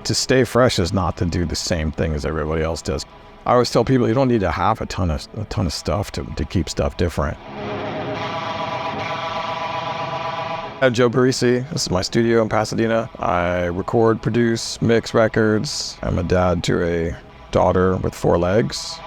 to stay fresh is not to do the same thing as everybody else does. I always tell people you don't need to have a ton of stuff to keep stuff different. I'm Joe Barresi. This is my studio in Pasadena. I record, produce, mix records. I'm a dad to a daughter with 4 legs.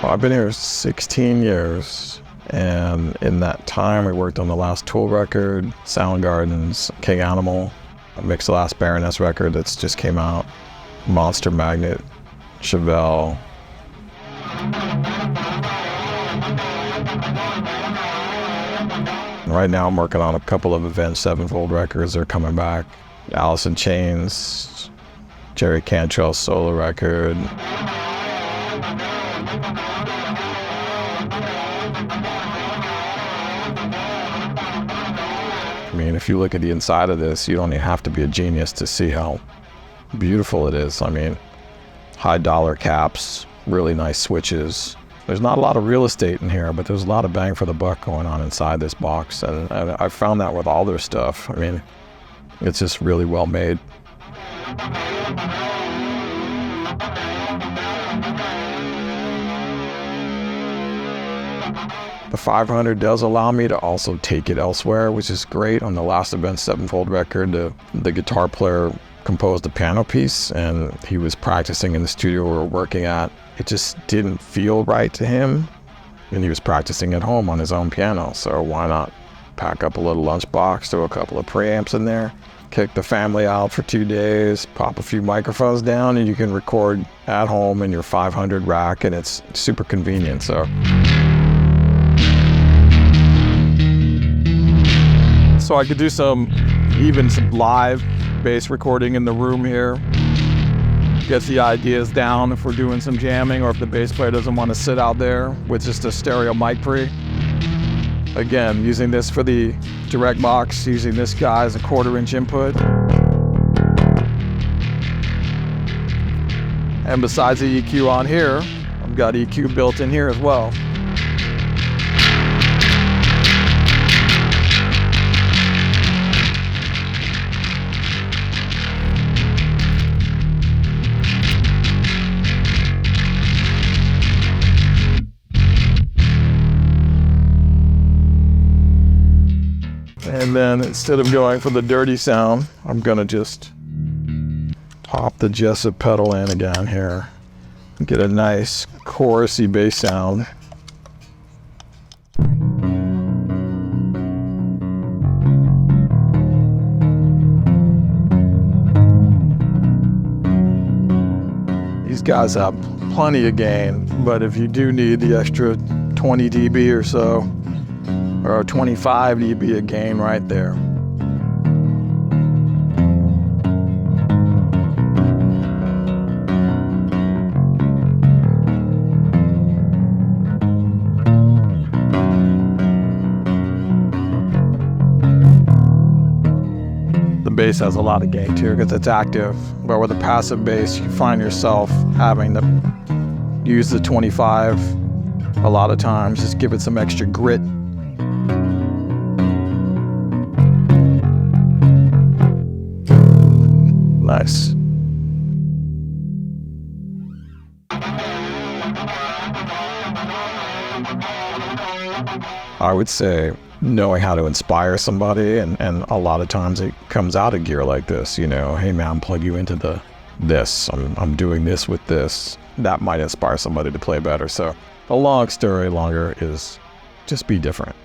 Well, I've been here 16 years, and in that time we worked on the last Tool record, Soundgarden's King Animal. I mixed the last Baroness record that's just came out, Monster Magnet, Chevelle. And right now I'm working on a couple of Avenged Sevenfold records. They're coming back. Alice in Chains, Jerry Cantrell's solo record. I mean, if you look at the inside of this, you don't even have to be a genius to see how beautiful it is. I mean, high dollar caps, really nice switches. There's not a lot of real estate in here, but there's a lot of bang for the buck going on inside this box. And I found that with all their stuff. I mean, it's just really well made. The 500 does allow me to also take it elsewhere, which is great. On the last Avenged Sevenfold record, the guitar player composed a piano piece, and he was practicing in the studio we were working at. It just didn't feel right to him, and he was practicing at home on his own piano. So why not pack up a little lunchbox, throw a couple of preamps in there, kick the family out for 2 days, pop a few microphones down, and you can record at home in your 500 rack, and it's super convenient. So I could do some live bass recording in the room here. Get the ideas down if we're doing some jamming, or if the bass player doesn't want to sit out there with just a stereo mic pre. Again, using this for the direct box, using this guy as a 1/4-inch input. And besides the EQ on here, I've got EQ built in here as well. And then instead of going for the dirty sound, I'm gonna just pop the Jessup pedal in again here and get a nice chorusy bass sound. These guys have plenty of gain, but if you do need the extra 20 dB or so, or 25 dB of gain right there. The bass has a lot of gain too because it's active, but with a passive bass you find yourself having to use the 25 a lot of times, just give it some extra grit. Nice. I would say knowing how to inspire somebody, and a lot of times it comes out of gear like this, you know, hey man, I'm plug you into this, I'm doing this with this. That might inspire somebody to play better. So the long story longer is just be different.